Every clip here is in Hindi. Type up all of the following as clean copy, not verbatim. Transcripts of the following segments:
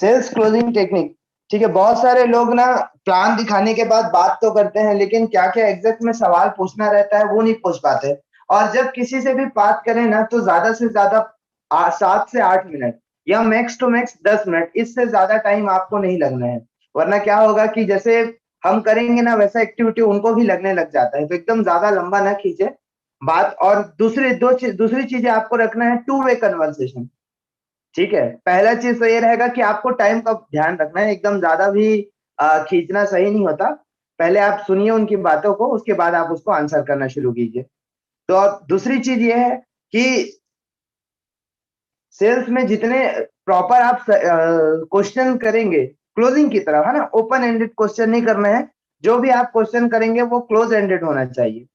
Sales closing technique. ठीक है, बहुत सारे लोग ना प्लान दिखाने के बाद बात तो करते हैं, लेकिन क्या क्या एग्जैक्ट में सवाल पूछना रहता है वो नहीं पूछ पाते। और जब किसी से भी बात करें ना तो ज्यादा से ज्यादा 7 से 8 मिनट या मैक्स टू मैक्स 10 मिनट, इससे ज्यादा टाइम आपको नहीं लगना है। वरना क्या होगा कि जैसे हम करेंगे ना वैसा एक्टिविटी उनको भी लगने लग जाता है, तो एकदम ज्यादा लंबा ना खींचे बात। और दूसरी चीजें आपको रखना है, टू वे कन्वर्सेशन। ठीक है, पहला चीज तो ये रहेगा कि आपको टाइम का ध्यान रखना है, एकदम ज्यादा भी खींचना सही नहीं होता। पहले आप सुनिए उनकी बातों को, उसके बाद आप उसको आंसर करना शुरू कीजिए। तो दूसरी चीज ये है कि सेल्स में जितने प्रॉपर आप क्वेश्चन करेंगे क्लोजिंग की तरह, है ना, ओपन एंडेड क्वेश्चन नहीं करना है। जो भी आप क्वेश्चन करेंगे वो क्लोज एंडेड होना चाहिए।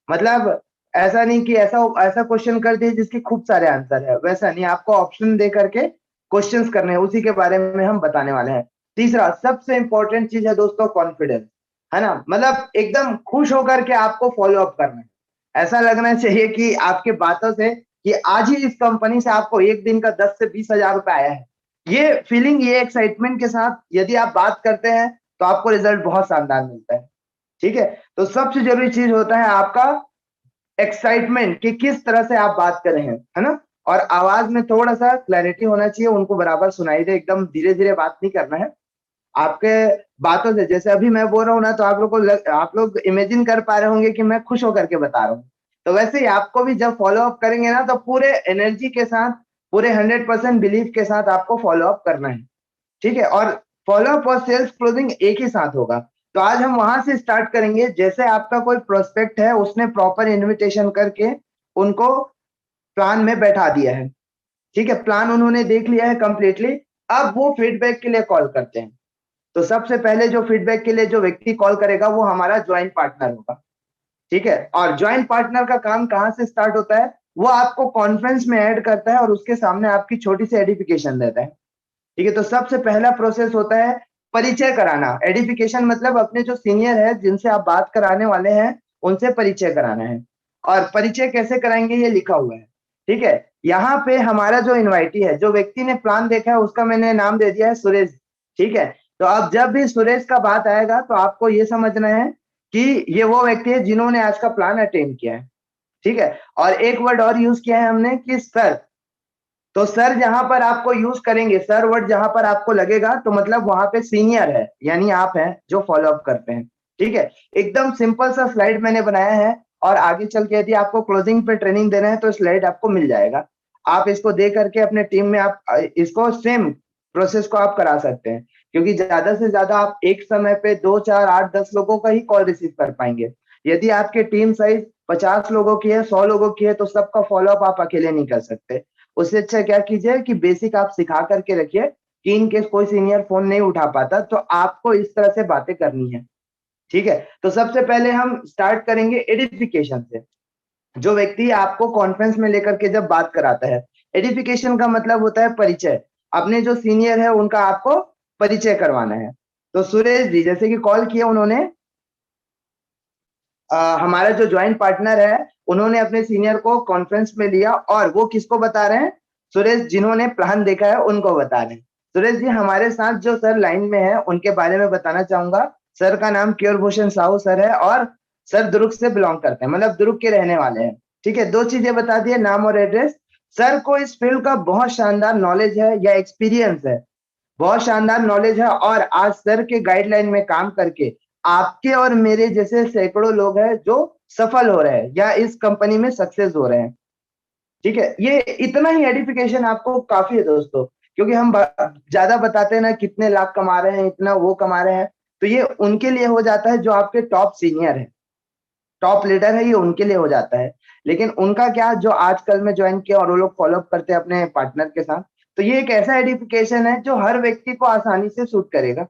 मतलब ऐसा नहीं कि ऐसा ऐसा क्वेश्चन कर दिए जिसके खूब सारे आंसर है, वैसा नहीं, आपको ऑप्शन दे करके क्वेश्चंस करने हैं, उसी के बारे में हम बताने वाले हैं। तीसरा सबसे इंपॉर्टेंट चीज है दोस्तों, कॉन्फिडेंस, है ना। मतलब एकदम खुश होकर के आपको फॉलो अप करना है। ऐसा लगना चाहिए कि आपके बातों से कि आज ही इस कंपनी से आपको एक दिन का 10 से 20 हजार रुपए आया है। ये फीलिंग, ये एक्साइटमेंट के साथ यदि आप बात करते हैं तो आपको रिजल्ट बहुत शानदार मिलता है। ठीक है, तो सबसे जरूरी चीज होता है आपका एक्साइटमेंट कि किस तरह से आप बात कर रहे हैं, है ना। और आवाज में थोड़ा सा क्लैरिटी होना चाहिए, उनको बराबर सुनाई दे, एकदम धीरे धीरे बात नहीं करना है। आपके बातों से, जैसे अभी मैं बोल रहा हूँ ना, तो आप लोग इमेजिन कर पा रहे होंगे कि मैं खुश होकर के बता रहा हूँ। तो वैसे ही आपको भी जब फॉलो अप करेंगे ना तो पूरे एनर्जी के साथ, पूरे 100% बिलीव के साथ आपको फॉलो अप करना है। ठीक है, और फॉलो अप और सेल्स क्लोजिंग एक ही साथ होगा। तो आज हम वहां से स्टार्ट करेंगे, जैसे आपका कोई प्रोस्पेक्ट है, उसने प्रॉपर इन्विटेशन करके उनको प्लान में बैठा दिया है। ठीक है, प्लान उन्होंने देख लिया है कंप्लीटली। अब वो फीडबैक के लिए कॉल करते हैं। तो सबसे पहले जो फीडबैक के लिए जो व्यक्ति कॉल करेगा वो हमारा ज्वाइंट पार्टनर होगा। ठीक है, और ज्वाइंट पार्टनर का काम कहां से स्टार्ट होता है, वो आपको कॉन्फ्रेंस में ऐड करता है और उसके सामने आपकी छोटी सी एडिफिकेशन देता है। ठीक है, तो सबसे पहला प्रोसेस होता है परिचय कराना। एडिफिकेशन मतलब अपने जो सीनियर है जिनसे आप बात कराने वाले हैं उनसे परिचय कराना है। और परिचय कैसे कराएंगे ये लिखा हुआ है। ठीक है, यहाँ पे हमारा जो इन्वाइटी है, जो व्यक्ति ने प्लान देखा है, उसका मैंने नाम दे दिया है सुरेश। ठीक है, तो अब जब भी सुरेश का बात आएगा तो आपको ये समझना है कि ये वो व्यक्ति है जिन्होंने आज का प्लान अटेंड किया है। ठीक है, और एक वर्ड और यूज किया है हमने कि सर। तो सर जहां पर आपको यूज करेंगे, सर वर्ड जहां पर आपको लगेगा, तो मतलब वहां पे सीनियर है, यानी आप हैं जो फॉलो अप करते हैं। ठीक है, एकदम सिंपल सा स्लाइड मैंने बनाया है, और आगे चल के यदि आपको क्लोजिंग पे ट्रेनिंग देना है तो स्लाइड आपको मिल जाएगा। आप इसको दे करके अपने टीम में आप इसको सेम प्रोसेस को आप करा सकते हैं, क्योंकि ज्यादा से ज्यादा आप एक समय पे 2 4 8 10 लोगों का ही कॉल रिसीव कर पाएंगे। यदि आपकी टीम साइज 50 लोगों की है, 100 लोगों की है, तो सबका फॉलो अप आप अकेले नहीं कर सकते। उससे अच्छा क्या कीजिए कि बेसिक आप सिखा करके रखिए कि इन केस कोई सीनियर फोन नहीं उठा पाता तो आपको इस तरह से बातें करनी है। ठीक है, तो सबसे पहले हम स्टार्ट करेंगे एडिफिकेशन से। जो व्यक्ति आपको कॉन्फ्रेंस में लेकर के जब बात कराता है, एडिफिकेशन का मतलब होता है परिचय। अपने जो सीनियर है उनका आपको परिचय करवाना है। तो सुरेश जी जैसे कि कॉल किया उन्होंने, हमारा जो ज्वाइंट पार्टनर है उन्होंने अपने सीनियर को कॉन्फ्रेंस में लिया, और वो किसको बता रहे हैं, सुरेश जिन्होंने प्लान देखा है उनको बता रहे हैं। सुरेश जी हमारे साथ जो सर लाइन में है उनके बारे में बताना चाहूंगा। सर का नाम केयर भूषण साहू सर है, और सर दुर्ग से बिलोंग करते हैं, मतलब दुर्ग के रहने वाले हैं। ठीक है, दो चीजें बता दिए, नाम और एड्रेस। सर को इस फील्ड का बहुत शानदार नॉलेज है या एक्सपीरियंस है, बहुत शानदार नॉलेज है, और आज सर के गाइडलाइन में काम करके आपके और मेरे जैसे सैकड़ों लोग हैं जो सफल हो रहे हैं या इस कंपनी में सक्सेस हो रहे हैं। ठीक है, ये इतना ही एडिफिकेशन आपको काफी है दोस्तों, क्योंकि हम ज्यादा बताते हैं ना कितने लाख कमा रहे हैं, इतना वो कमा रहे हैं, तो ये उनके लिए हो जाता है जो आपके टॉप सीनियर है, टॉप लीडर है, ये उनके लिए हो जाता है। लेकिन उनका क्या, जो आजकल में ज्वाइन किया और वो लोग फॉलो अप करते हैं अपने पार्टनर के साथ, तो ये एक ऐसा एडिफिकेशन है जो हर व्यक्ति को आसानी से सूट करेगा।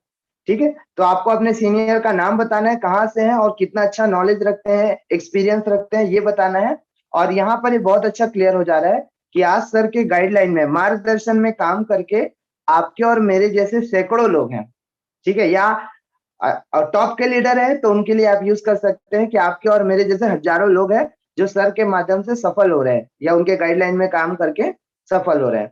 ठीक है, तो आपको अपने सीनियर का नाम बताना है, कहाँ से है और कितना अच्छा नॉलेज रखते हैं, एक्सपीरियंस रखते हैं, ये बताना है। और यहाँ पर ये बहुत अच्छा क्लियर हो जा रहा है कि आज सर के गाइडलाइन में, मार्गदर्शन में काम करके आपके और मेरे जैसे सैकड़ों लोग हैं। ठीक है, या और टॉप के लीडर है तो उनके लिए आप यूज कर सकते हैं कि आपके और मेरे जैसे हजारों लोग हैं जो सर के माध्यम से सफल हो रहे हैं या उनके गाइडलाइन में काम करके सफल हो रहे हैं।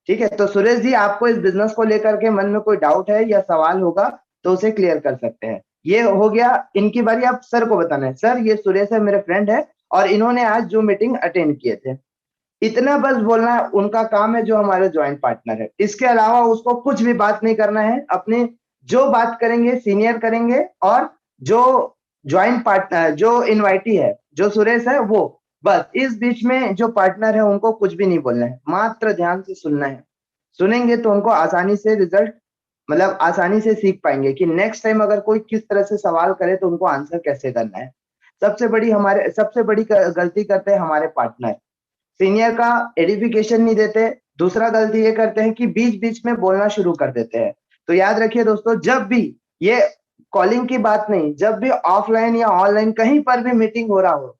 ठीक है, तो सुरेश जी आपको इस बिजनेस को लेकर के मन में कोई डाउट है या सवाल होगा तो उसे क्लियर कर सकते हैं। ये हो गया, इनकी बारी आप सर को बताना है। सर ये सुरेश है, मेरे फ्रेंड है, और इन्होंने आज जो मीटिंग अटेंड किए थे, इतना बस बोलना है, उनका काम है, जो हमारे ज्वाइंट पार्टनर है। इसके अलावा उसको कुछ भी बात नहीं करना है। अपने जो बात करेंगे सीनियर करेंगे, और जो ज्वाइंट पार्टनर, जो इनवाइटी है, जो सुरेश है, वो बस इस बीच में जो पार्टनर है उनको कुछ भी नहीं बोलना है, मात्र ध्यान से सुनना है। सुनेंगे तो उनको आसानी से रिजल्ट, मतलब आसानी से सीख पाएंगे कि नेक्स्ट टाइम अगर कोई किस तरह से सवाल करे तो उनको आंसर कैसे करना है। सबसे बड़ी गलती करते हैं हमारे पार्टनर, सीनियर का एडिफिकेशन नहीं देते। दूसरा गलती ये करते हैं कि बीच बीच में बोलना शुरू कर देते हैं। तो याद रखिए दोस्तों, जब भी ये कॉलिंग की बात नहीं, जब भी ऑफलाइन या ऑनलाइन कहीं पर भी मीटिंग हो रहा हो,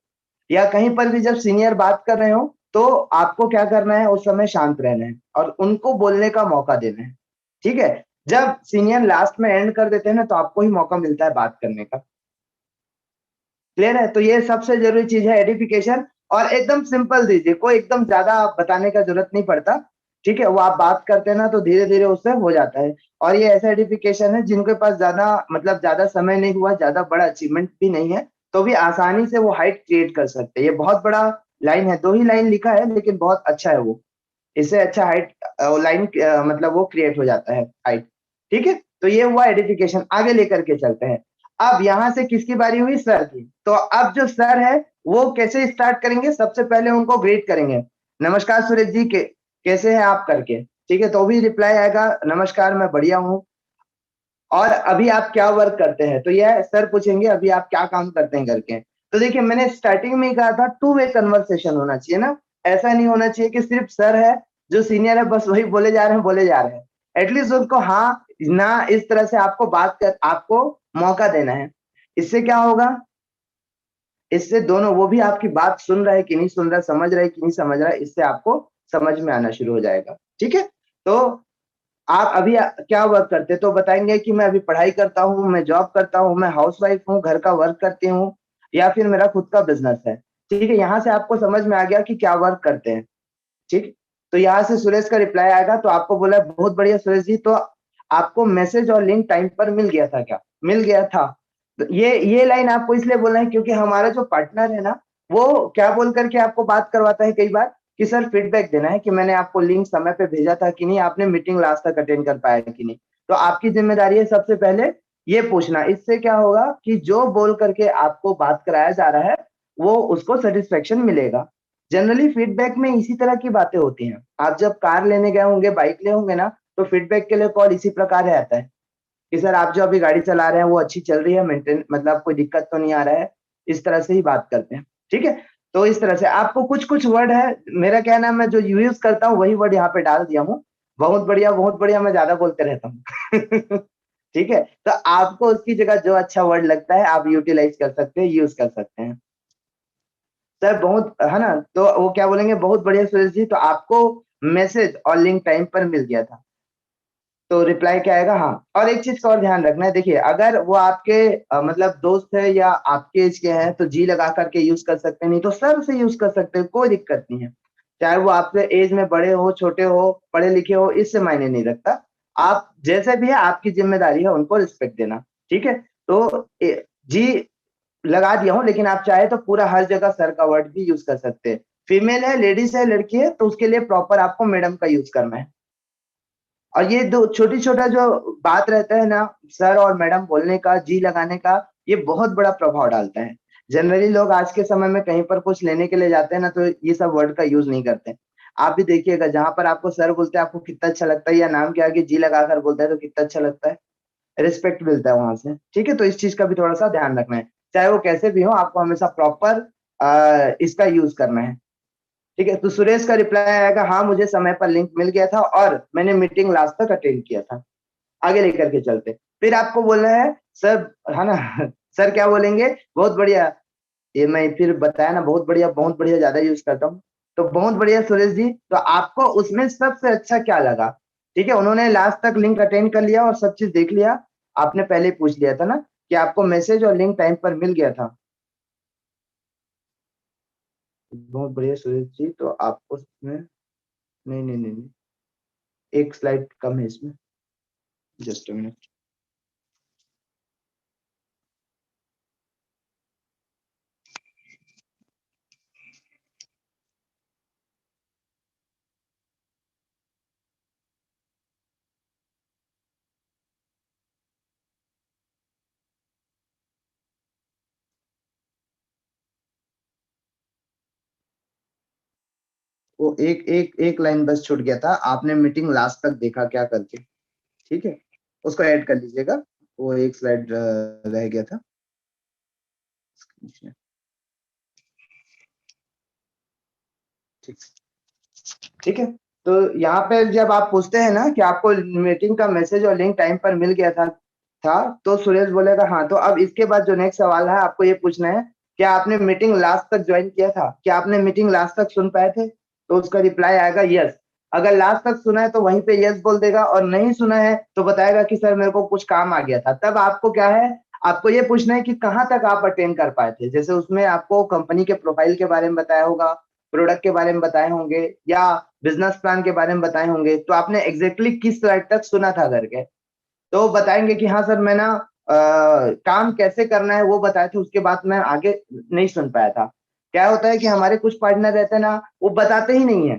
या कहीं पर भी जब सीनियर बात कर रहे हो, तो आपको क्या करना है, उस समय शांत रहना है और उनको बोलने का मौका देना है। ठीक है, जब सीनियर लास्ट में एंड कर देते हैं ना, तो आपको ही मौका मिलता है बात करने का। क्लियर है? तो ये सबसे जरूरी चीज है, एडिफिकेशन। और एकदम सिंपल दीजिए, कोई एकदम ज्यादा बताने का जरूरत नहीं पड़ता। ठीक है, वो आप बात करते हैं ना तो धीरे धीरे उससे हो जाता है। और ये ऐसा एडिफिकेशन है जिनके पास ज्यादा, मतलब ज्यादा समय नहीं हुआ, ज्यादा बड़ा अचीवमेंट भी नहीं है, तो भी आसानी से वो हाइट क्रिएट कर सकते हैं। ये बहुत बड़ा लाइन है, 2 ही लाइन लिखा है, लेकिन बहुत अच्छा है वो। इससे अच्छा हाइट लाइन, मतलब वो क्रिएट हो जाता है हाइट। ठीक है, तो ये हुआ एडिफिकेशन। आगे लेकर के चलते हैं। अब यहां से किसकी बारी हुई? सर की। तो अब जो सर है वो कैसे स्टार्ट करेंगे? सबसे पहले उनको ग्रीट करेंगे, नमस्कार सुरेश जी, कैसे हैं आप करके। ठीक है, तो भी रिप्लाई आएगा, नमस्कार मैं बढ़िया हूँ, और अभी आप क्या वर्क करते हैं? तो यह सर पूछेंगे अभी आप क्या काम करते हैं करके। तो देखिए, मैंने स्टार्टिंग में ही कहा था, टू वे कन्वर्सेशन होना चाहिए ना। ऐसा नहीं होना चाहिए कि सिर्फ सर है, जो सीनियर है, बस वही बोले जा रहे हैं, बोले जा रहे हैं। एटलीस्ट उनको हाँ ना, इस तरह से आपको बात कर, आपको मौका देना है। इससे क्या होगा? इससे दोनों, वो भी आपकी बात सुन रहा है कि नहीं सुन रहा, समझ रहा है कि नहीं समझ रहा है, इससे आपको समझ में आना शुरू हो जाएगा। ठीक है, तो आप अभी क्या वर्क करते हैं? तो बताएंगे कि मैं अभी पढ़ाई करता हूँ, मैं जॉब करता हूँ, मैं हाउसवाइफ हूँ, घर का वर्क करती हूँ, या फिर मेरा खुद का बिजनेस है। ठीक है, यहाँ से आपको समझ में आ गया कि क्या वर्क करते हैं। ठीक, तो यहाँ से सुरेश का रिप्लाई आएगा, तो आपको बोला बहुत बढ़िया सुरेश जी, तो आपको मैसेज और लिंक टाइम पर मिल गया था क्या? मिल गया था। तो ये लाइन आपको इसलिए बोलना है क्योंकि हमारा जो पार्टनर है ना, वो क्या बोल करके आपको बात करवाता है कई बार, कि सर फीडबैक देना है कि मैंने आपको लिंक समय पे भेजा था कि नहीं, आपने मीटिंग लास्ट तक अटेंड कर पाया कि नहीं। तो आपकी जिम्मेदारी है सबसे पहले ये पूछना। इससे क्या होगा कि जो बोल करके आपको बात कराया जा रहा है, वो उसको सेटिस्फेक्शन मिलेगा। जनरली फीडबैक में इसी तरह की बातें होती हैं। आप जब कार लेने गए होंगे, बाइक ले होंगे ना, तो फीडबैक के लिए कॉल इसी प्रकार है आता है कि सर आप जो अभी गाड़ी चला रहे हैं वो अच्छी चल रही है, मेंटेन, मतलब कोई दिक्कत तो नहीं आ रहा है। इस तरह से ही बात करते हैं। ठीक है, तो इस तरह से आपको कुछ कुछ वर्ड है, मेरा कहना है, मैं जो यूज करता हूँ वही वर्ड यहाँ पे डाल दिया हूँ। बहुत बढ़िया मैं ज्यादा बोलते रहता हूँ। ठीक है, तो आपको उसकी जगह जो अच्छा वर्ड लगता है आप यूटिलाइज कर सकते हैं, यूज कर सकते हैं। सर बहुत है ना, तो वो क्या बोलेंगे, बहुत बढ़िया सुरेश जी, तो आपको मैसेज और लिंक टाइम पर मिल गया था। तो रिप्लाई क्या आएगा? हाँ। और एक चीज का और ध्यान रखना है, देखिए अगर वो आपके मतलब दोस्त है या आपके एज के हैं तो जी लगा करके यूज कर सकते हैं, नहीं तो सर से यूज कर सकते हैं, कोई दिक्कत नहीं है। चाहे वो आपसे एज में बड़े हो, छोटे हो, पढ़े लिखे हो, इससे मायने नहीं रखता। आप जैसे भी है, आपकी जिम्मेदारी है उनको रिस्पेक्ट देना। ठीक है, तो जी लगा दिया हूँ, लेकिन आप चाहे तो पूरा हर जगह सर का वर्ड भी यूज कर सकते हैं। फीमेल है, लेडीज है, लड़की है, तो उसके लिए प्रॉपर आपको मैडम का यूज करना है। और ये दो छोटी छोटा जो बात रहता है ना, सर और मैडम बोलने का, जी लगाने का, ये बहुत बड़ा प्रभाव डालता है। जनरली लोग आज के समय में कहीं पर कुछ लेने के लिए जाते हैं ना, तो ये सब वर्ड का यूज नहीं करते। आप भी देखिएगा, जहां पर आपको सर बोलते हैं आपको कितना अच्छा लगता है, या नाम के आगे जी लगाकर बोलता है तो कितना अच्छा लगता है, रिस्पेक्ट मिलता है वहां से। ठीक है, तो इस चीज का भी थोड़ा सा ध्यान रखना है। चाहे वो कैसे भी हो, आपको हमेशा प्रॉपर इसका यूज करना है। ठीक है, तो सुरेश का रिप्लाई आएगा, हाँ मुझे समय पर लिंक मिल गया था और मैंने मीटिंग लास्ट तक अटेंड किया था। आगे लेकर के चलते, फिर आपको बोलना है सर, है ना। सर क्या बोलेंगे? बहुत बढ़िया। ये मैं फिर बताया ना, बहुत बढ़िया ज्यादा यूज करता हूँ। तो बहुत बढ़िया सुरेश जी, तो आपको उसमें सबसे अच्छा क्या लगा? ठीक है, उन्होंने लास्ट तक लिंक अटेंड कर लिया और सब चीज देख लिया। आपने पहले ही पूछ लिया था ना कि आपको मैसेज और लिंक टाइम पर मिल गया था। बहुत बढ़िया सुरेश जी, तो आपको उसमें, नहीं नहीं नहीं नहीं, एक स्लाइड कम है इसमें, जस्ट अ मिनट। वो एक एक एक लाइन बस छूट गया था, आपने मीटिंग लास्ट तक देखा क्या करके, ठीक है, उसको ऐड कर लीजिएगा। वो एक स्लाइड रह गया था। ठीक, ठीक है। तो यहाँ पे जब आप पूछते हैं ना कि आपको मीटिंग का मैसेज और लिंक टाइम पर मिल गया था तो सुरेश बोलेगा हाँ। तो अब इसके बाद जो नेक्स्ट सवाल है आपको ये पूछना है, क्या आपने मीटिंग लास्ट तक ज्वाइन किया था, क्या आपने मीटिंग लास्ट तक सुन पाए थे? तो उसका रिप्लाई आएगा यस। अगर लास्ट तक सुना है तो वहीं पे यस बोल देगा, और नहीं सुना है तो बताएगा कि सर मेरे को कुछ काम आ गया था। तब आपको क्या है, आपको ये पूछना है कि कहाँ तक आप अटेंड कर पाए थे। जैसे उसमें आपको कंपनी के प्रोफाइल के बारे में बताया होगा, प्रोडक्ट के बारे में बताए होंगे, या बिजनेस प्लान के बारे में बताए होंगे, तो आपने एग्जैक्टली किस स्लाइड तक सुना था करके। तो बताएंगे कि हाँ सर मैं ना काम कैसे करना है वो बताए थे, उसके बाद मैं आगे नहीं सुन पाया था। क्या होता है कि हमारे कुछ पार्टनर रहते हैं ना, वो बताते ही नहीं है,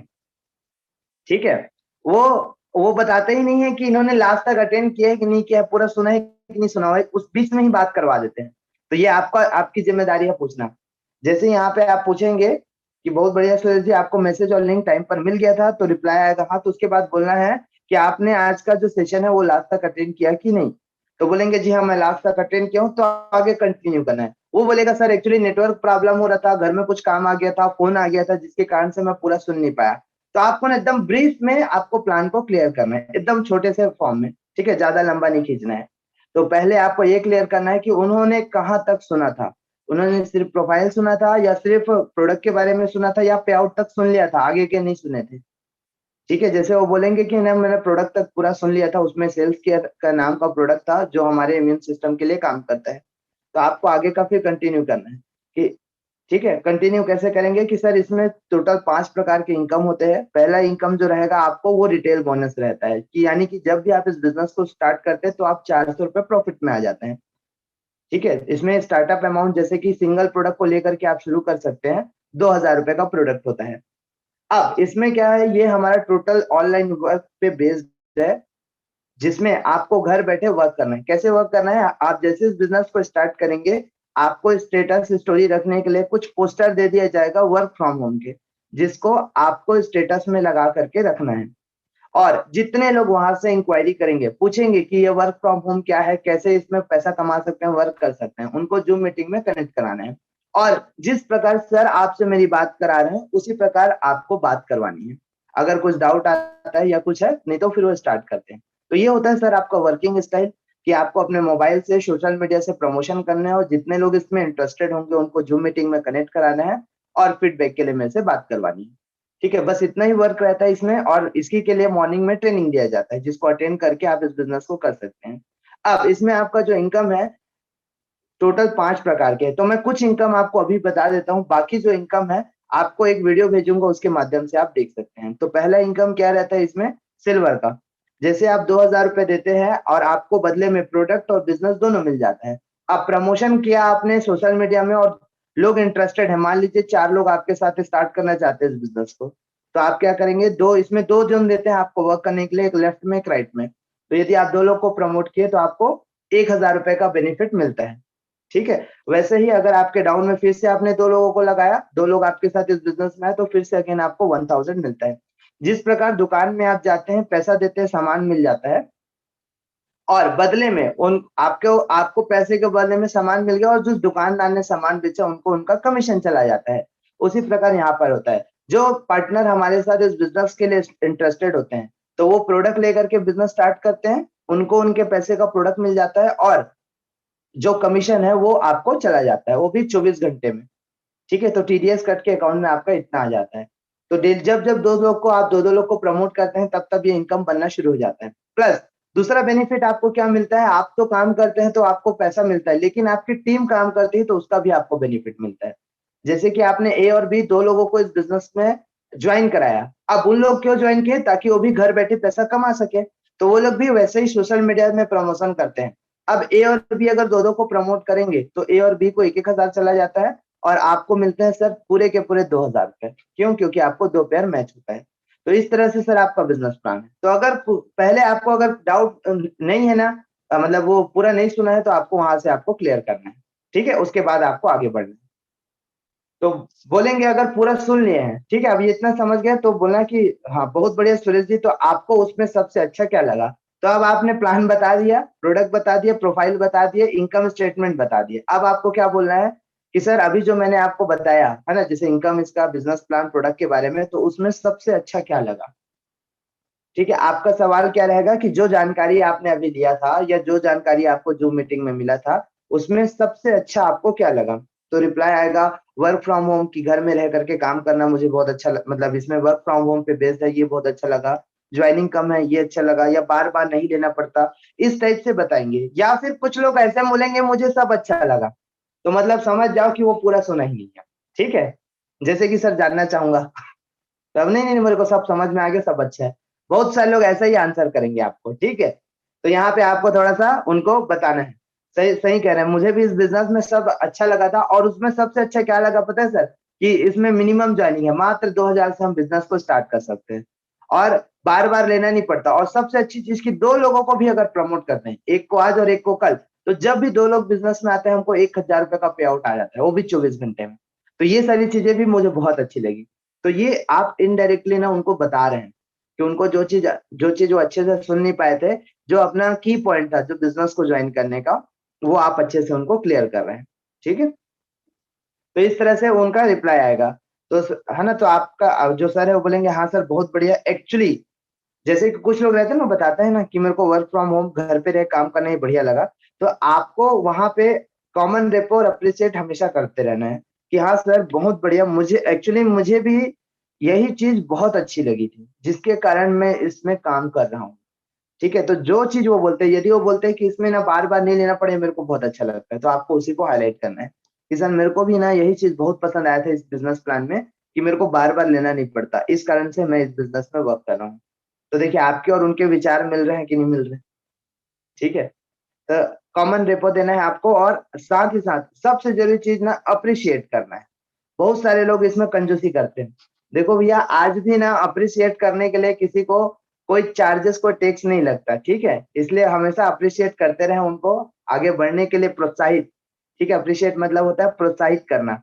ठीक है, वो वो बताते ही नहीं है कि इन्होंने लास्ट तक अटेंड किया है कि नहीं किया है, पूरा सुना है कि नहीं सुना है, उस बीच में ही बात करवा देते हैं। तो ये आपका आपकी जिम्मेदारी है पूछना। जैसे यहाँ पे आप पूछेंगे कि बहुत बढ़िया सुरेश जी, आपको मैसेज और लिंक टाइम पर मिल गया था, तो रिप्लाई आएगा हाँ। तो उसके बाद बोलना है कि आपने आज का जो सेशन है वो लास्ट तक अटेंड किया कि नहीं। तो बोलेंगे जी हाँ मैं लास्ट तक अटेंड किया हूँ, तो आगे कंटिन्यू करना है। वो बोलेगा सर एक्चुअली नेटवर्क प्रॉब्लम हो रहा था, घर में कुछ काम आ गया था, फोन आ गया था, जिसके कारण से मैं पूरा सुन नहीं पाया। तो आपको ना एकदम ब्रीफ में आपको प्लान को क्लियर करना है, एकदम छोटे से फॉर्म में, ठीक है, ज्यादा लंबा नहीं खींचना है। तो पहले आपको ये क्लियर करना है कि उन्होंने कहाँ तक सुना था। उन्होंने सिर्फ प्रोफाइल सुना था, या सिर्फ प्रोडक्ट के बारे में सुना था, या पे आउट तक सुन लिया था, आगे के नहीं सुने थे। ठीक है, जैसे वो बोलेंगे कि ना मैंने प्रोडक्ट तक पूरा सुन लिया था, उसमें सेल्स केयर का नाम का प्रोडक्ट था जो हमारे इम्यून सिस्टम के लिए काम करता है। तो आपको आगे का फिर कंटिन्यू करना है कि ठीक है, कंटिन्यू कैसे करेंगे कि सर इसमें टोटल 5 प्रकार के इनकम होते हैं। पहला इनकम जो रहेगा आपको वो रिटेल बोनस रहता है, कि यानी कि जब भी आप इस बिजनेस को स्टार्ट करते हैं तो आप 400 रुपए प्रॉफिट में आ जाते हैं। ठीक है, इसमें स्टार्टअप अमाउंट जैसे कि सिंगल प्रोडक्ट को लेकर के आप शुरू कर सकते हैं, 2000 रुपए का प्रोडक्ट होता है। अब इसमें क्या है, ये हमारा टोटल ऑनलाइन वर्क पे बेस्ड है, जिसमें आपको घर बैठे वर्क करना है। कैसे वर्क करना है, आप जैसे इस बिजनेस को स्टार्ट करेंगे, आपको स्टेटस स्टोरी रखने के लिए कुछ पोस्टर दे दिया जाएगा वर्क फ्रॉम होम के, जिसको आपको स्टेटस में लगा करके रखना है। और जितने लोग वहां से इंक्वायरी करेंगे, पूछेंगे कि ये वर्क फ्रॉम होम क्या है, कैसे इसमें पैसा कमा सकते हैं, वर्क कर सकते हैं, उनको जूम मीटिंग में कनेक्ट कराना है। और जिस प्रकार सर आपसे मेरी बात करा रहे हैं उसी प्रकार आपको बात करवानी है। अगर कुछ डाउट आता है या कुछ है, नहीं तो फिर वो स्टार्ट करते हैं। तो ये होता है सर आपका वर्किंग स्टाइल, कि आपको अपने मोबाइल से सोशल मीडिया से प्रमोशन करना है, और जितने लोग इसमें इंटरेस्टेड होंगे उनको जूम मीटिंग में कनेक्ट कराना है, और फीडबैक के लिए मेरे से बात करवानी है। ठीक है, बस इतना ही वर्क रहता है इसमें, और इसकी के लिए मॉर्निंग में ट्रेनिंग दिया जाता है, जिसको अटेंड करके आप इस बिजनेस को कर सकते हैं। अब इसमें आपका जो इनकम है टोटल 5 प्रकार के हैं। तो मैं कुछ इनकम आपको अभी बता देता हूँ, बाकी जो इनकम है आपको एक वीडियो भेजूंगा, उसके माध्यम से आप देख सकते हैं। तो पहला इनकम क्या रहता है इसमें, सिल्वर का। जैसे आप 2000 रुपए देते हैं और आपको बदले में प्रोडक्ट और बिजनेस दोनों मिल जाता है। अब प्रमोशन किया आपने सोशल मीडिया में, और लोग इंटरेस्टेड है, मान लीजिए 4 लोग आपके साथ स्टार्ट करना चाहते हैं इस बिजनेस को, तो आप क्या करेंगे, दो इसमें 2 जोन देते हैं आपको वर्क करने के लिए, एक लेफ्ट में एक राइट में। तो यदि आप 2 लोग को प्रमोट किए तो आपको 1000 रुपए का बेनिफिट मिलता है। ठीक है, वैसे ही अगर आपके डाउन में फिर से आपने 2 लोगों को लगाया, 2 लोग आपके साथ इस बिजनेस में है, तो फिर से अगेन आपको 1000 मिलता है। जिस प्रकार दुकान में आप जाते हैं, पैसा देते हैं, सामान मिल जाता है, और बदले में उन आपको आपको पैसे के बदले में सामान मिल गया, और जिस दुकानदार ने सामान बेचा उनको उनका कमीशन चला जाता है। उसी प्रकार यहाँ पर होता है। जो पार्टनर हमारे साथ इस बिजनेस के लिए इंटरेस्टेड होते हैं, तो वो प्रोडक्ट लेकर के बिजनेस स्टार्ट करते हैं, उनको उनके पैसे का प्रोडक्ट मिल जाता है, और जो कमीशन है वो आपको चला जाता है, वो भी 24 घंटे में। ठीक है, तो टीडीएस कट के अकाउंट में आपका इतना आ जाता है। तो जब जब 2 लोग को आप 2-2 लोग को प्रमोट करते हैं, तब तब ये इनकम बनना शुरू हो जाता है। प्लस दूसरा बेनिफिट आपको क्या मिलता है, आप तो काम करते हैं तो आपको पैसा मिलता है, लेकिन आपकी टीम काम करती है तो उसका भी आपको बेनिफिट मिलता है। जैसे कि आपने ए और बी 2 लोगों को इस बिजनेस में ज्वाइन कराया। अब उन लोग क्यों ज्वाइन किए? ताकि वो भी घर बैठे पैसा कमा सके। तो वो लोग भी वैसे ही सोशल मीडिया में प्रमोशन करते हैं। अब ए और बी अगर दो दो को प्रमोट करेंगे तो ए और बी को 1,000 चला जाता है और आपको मिलते हैं सर पूरे के पूरे 2,000 रुपए। क्यों? क्योंकि आपको 2 पेयर मैच होता है। तो इस तरह से सर आपका बिजनेस प्लान है। तो अगर पहले आपको अगर डाउट नहीं है ना, मतलब वो पूरा नहीं सुना है, तो आपको वहां से आपको क्लियर करना है। ठीक है, उसके बाद आपको आगे बढ़ना है। तो बोलेंगे अगर पूरा सुन लिए हैं, ठीक है, अब ये इतना समझ गए तो बोलना कि हाँ बहुत बढ़िया सुरेश जी, तो आपको उसमें सबसे अच्छा क्या लगा? तो अब आपने प्लान बता दिया, प्रोडक्ट बता दिया, प्रोफाइल बता दिया, इनकम स्टेटमेंट बता दिया। अब आपको क्या बोलना है कि सर अभी जो मैंने आपको बताया है ना, जैसे इनकम, इसका बिजनेस प्लान, प्रोडक्ट के बारे में, तो उसमें सबसे अच्छा क्या लगा? ठीक है, आपका सवाल क्या रहेगा कि जो जानकारी आपने अभी लिया था या जो जानकारी आपको जूम मीटिंग में मिला था, उसमें सबसे अच्छा आपको क्या लगा? तो रिप्लाई आएगा वर्क फ्रॉम होम, की घर में रह करके काम करना मुझे बहुत अच्छा मतलब इसमें वर्क फ्रॉम होम पे बेस्ड है, ये बहुत अच्छा लगा। ज्वाइनिंग कम है, ये अच्छा लगा, या बार बार नहीं लेना पड़ता। इस टाइप से बताएंगे। या फिर कुछ लोग ऐसे बोलेंगे मुझे सब अच्छा लगा, तो मतलब समझ जाओ कि वो पूरा सुना ही नहीं है। ठीक है, जैसे कि सर जानना चाहूंगा तब, नहीं नहीं मेरे को सब समझ में आ गया, सब अच्छा है। बहुत सारे लोग ऐसा ही आंसर करेंगे आपको। ठीक है, तो यहाँ पे आपको थोड़ा सा उनको बताना है। सही सही कह रहे हैं, मुझे भी इस बिजनेस में सब अच्छा लगा था। और उसमें सबसे अच्छा क्या लगा पता है सर? कि इसमें मिनिमम ज्वाइनिंग है, मात्र 2,000 से हम बिजनेस को स्टार्ट कर सकते हैं और बार बार लेना नहीं पड़ता। और सबसे अच्छी चीज की, 2 लोगों को भी अगर प्रमोट करते हैं, एक को आज और एक को कल, तो जब भी 2 लोग बिजनेस में आते हैं हमको 1,000 रुपए का पे आउट आ जाता है, वो भी 24 घंटे में। तो ये सारी चीजें भी मुझे बहुत अच्छी लगी। तो ये आप इनडायरेक्टली ना उनको बता रहे हैं कि उनको जो चीज वो अच्छे से सुन नहीं पाए थे, जो अपना की पॉइंट था जो बिजनेस को ज्वाइन करने का, वो आप अच्छे से उनको क्लियर कर रहे हैं। ठीक है, तो इस तरह से उनका रिप्लाई आएगा। तो है ना, तो आपका जो सर है वो बोलेंगे हाँ सर बहुत बढ़िया। एक्चुअली जैसे कि कुछ लोग रहते हैं ना, बताते हैं ना कि मेरे को वर्क फ्रॉम होम घर पे रह काम करना ही बढ़िया लगा। तो आपको वहां पे कॉमन रेपो और अप्रिशिएट हमेशा करते रहना है कि हाँ सर बहुत बढ़िया, मुझे भी यही चीज बहुत अच्छी लगी थी जिसके कारण मैं इसमें काम कर रहा हूँ। ठीक है, तो जो चीज वो बोलते हैं, यदि वो बोलते हैं कि इसमें ना बार बार नहीं लेना पड़े, मेरे को बहुत अच्छा लगता है, तो आपको उसी को हाईलाइट करना है कि सर मेरे को भी ना यही चीज बहुत पसंद आया था इस बिजनेस प्लान में, कि मेरे को बार बार लेना नहीं पड़ता, इस कारण से मैं इस बिजनेस में वर्क कर रहा हूँ। तो देखिए आपके और उनके विचार मिल रहे हैं कि नहीं मिल रहे? ठीक है, तो कॉमन रेपो देना है आपको। और साथ ही साथ सबसे जरूरी चीज ना अप्रिशिएट करना है। बहुत सारे लोग इसमें कंजूसी करते हैं। देखो भैया, आज भी ना अप्रिशिएट करने के लिए किसी को कोई चार्जेस, कोई टैक्स नहीं लगता। ठीक है, इसलिए हमेशा अप्रिशिएट करते रहे, उनको आगे बढ़ने के लिए प्रोत्साहित। ठीक है, अप्रिशिएट मतलब होता है प्रोत्साहित करना,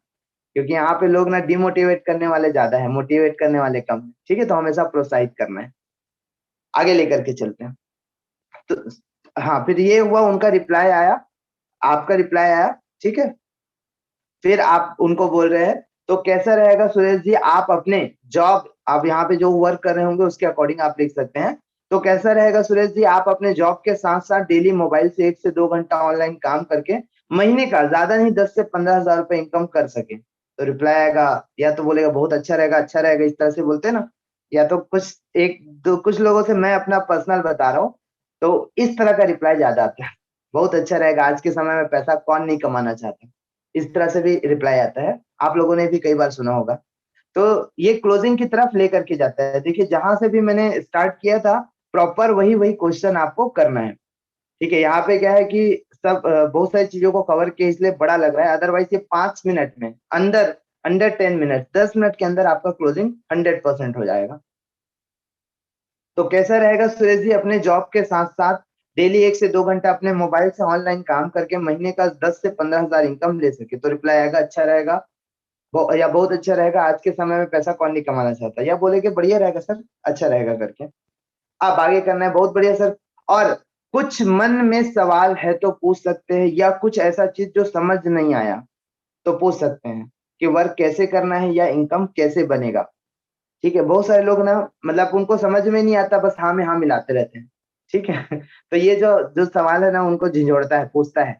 क्योंकि यहाँ पे लोग ना डिमोटिवेट करने वाले ज्यादा है, मोटिवेट करने वाले कम है। ठीक है, तो हमेशा प्रोत्साहित करना है। आगे लेकर के चलते हैं। तो हाँ, फिर ये हुआ, उनका रिप्लाई आया, आपका रिप्लाई आया। ठीक है, फिर आप उनको बोल रहे हैं तो कैसा रहेगा सुरेश जी, आप अपने जॉब, आप यहाँ पे जो वर्क कर रहे होंगे उसके अकॉर्डिंग आप लिख सकते हैं। तो कैसा रहेगा सुरेश जी, आप अपने जॉब के साथ साथ डेली मोबाइल से 1 से 2 घंटा ऑनलाइन काम करके महीने का ज्यादा नहीं 10 से 15 हजार रुपए इनकम कर सके? तो रिप्लाई आएगा, या तो बोलेगा बहुत अच्छा रहेगा, अच्छा रहेगा, इस तरह से बोलते हैं ना। या तो कुछ लोगों से मैं अपना पर्सनल बता रहा हूँ, तो इस तरह का रिप्लाई ज्यादा आता है। बहुत अच्छा रहेगा, आज के समय में पैसा कौन नहीं कमाना चाहता। इस तरह से भी रिप्लाई आता है, आप लोगों ने भी कई बार सुना होगा। तो ये क्लोजिंग की तरफ लेकर के जाता है। देखिए जहां से भी मैंने स्टार्ट किया था, प्रॉपर वही वही क्वेश्चन आपको करना है। ठीक है, यहाँ पे क्या है कि सब बहुत सारी चीजों को कवर किया इसलिए बड़ा लग रहा है, अदरवाइज ये 5 मिनट में अंदर, अंडर 10 मिनट, 10 मिनट के अंदर आपका क्लोजिंग 100% हो जाएगा। तो कैसा रहेगा सुरेश जी, अपने जॉब के साथ साथ डेली 1 से 2 घंटा अपने मोबाइल से ऑनलाइन काम करके महीने का 10 से 15 हजार इनकम ले सके? तो रिप्लाई आएगा अच्छा रहेगा, या बहुत अच्छा रहेगा, आज के समय में पैसा कौन नहीं कमाना चाहता, या बोलेगे बढ़िया रहेगा सर, अच्छा रहेगा करके। अब आगे करना है, बहुत बढ़िया सर। और कुछ मन में सवाल है तो पूछ सकते हैं, या कुछ ऐसा चीज जो समझ नहीं आया तो पूछ सकते हैं कि वर्क कैसे करना है या इनकम कैसे बनेगा। ठीक है, बहुत सारे लोग ना मतलब उनको समझ में नहीं आता, बस हाँ में हाँ मिलाते रहते हैं। ठीक है तो ये जो जो सवाल है ना उनको झिझोड़ता है, पूछता है।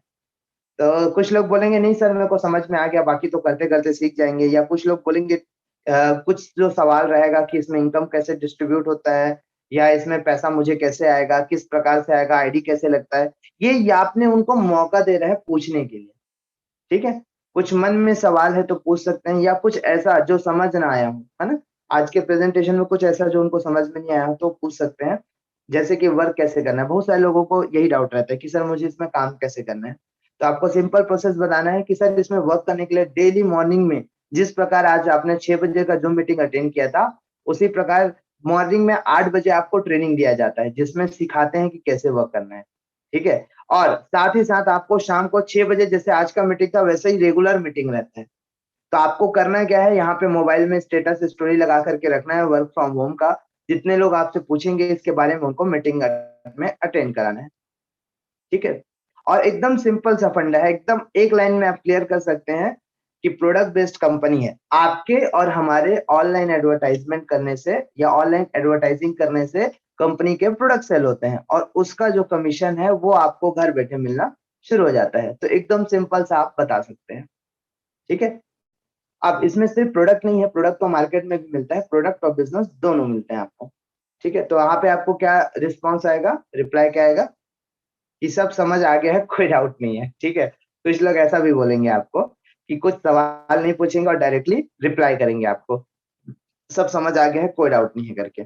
तो कुछ लोग बोलेंगे नहीं सर मेरे को समझ में आ गया, बाकी तो करते करते सीख जाएंगे। या कुछ लोग बोलेंगे कुछ जो सवाल रहेगा कि इसमें इनकम कैसे डिस्ट्रीब्यूट होता है, या इसमें पैसा मुझे कैसे आएगा, किस प्रकार से आएगा, आईडी कैसे लगता है। ये आपने उनको मौका दे रहे हैं पूछने के लिए। ठीक है, कुछ मन में सवाल है तो पूछ सकते हैं, या कुछ ऐसा जो समझ ना आया हो, है ना, आज के प्रेजेंटेशन में कुछ ऐसा जो उनको समझ में नहीं आया तो पूछ सकते हैं। जैसे कि वर्क कैसे करना है, बहुत सारे लोगों को यही डाउट रहता है कि सर मुझे इसमें काम कैसे करना है। तो आपको सिंपल प्रोसेस बताना है कि सर इसमें वर्क करने के लिए डेली मॉर्निंग में जिस प्रकार आज आपने 6 बजे का जूम मीटिंग अटेंड किया था, उसी प्रकार मॉर्निंग में 8 बजे आपको ट्रेनिंग दिया जाता है, जिसमें सिखाते हैं कि कैसे वर्क करना है। ठीक है? और साथ ही साथ आपको शाम को 6 बजे जैसे आज का मीटिंग था वैसे ही रेगुलर मीटिंग रहता है। तो आपको करना क्या है, यहाँ पे मोबाइल में स्टेटस स्टोरी लगा करके रखना है वर्क फ्रॉम होम का। जितने लोग आपसे पूछेंगे इसके बारे में उनको मीटिंग में अटेंड कराना है। ठीक है? और एकदम सिंपल सा फंडा है, एकदम एक लाइन में आप क्लियर कर सकते हैं कि प्रोडक्ट बेस्ड कंपनी है। आपके और हमारे ऑनलाइन एडवर्टाइजमेंट करने से या ऑनलाइन एडवर्टाइजिंग करने से कंपनी के प्रोडक्ट सेल होते हैं और उसका जो कमीशन है वो आपको घर बैठे मिलना शुरू हो जाता है। तो एकदम सिंपल सा आप बता सकते हैं। ठीक है? अब इसमें सिर्फ प्रोडक्ट नहीं है, प्रोडक्ट तो मार्केट में भी मिलता है, प्रोडक्ट और बिजनेस दोनों मिलते हैं आपको। ठीक है? तो वहाँ पे आपको क्या रिस्पॉन्स आएगा, रिप्लाई क्या आएगा कि सब समझ आ गया है, कोई डाउट नहीं है। ठीक है? कुछ लोग ऐसा भी बोलेंगे आपको कि कुछ सवाल नहीं पूछेंगे और डायरेक्टली रिप्लाई करेंगे आपको, सब समझ आ गया है, कोई डाउट नहीं है करके।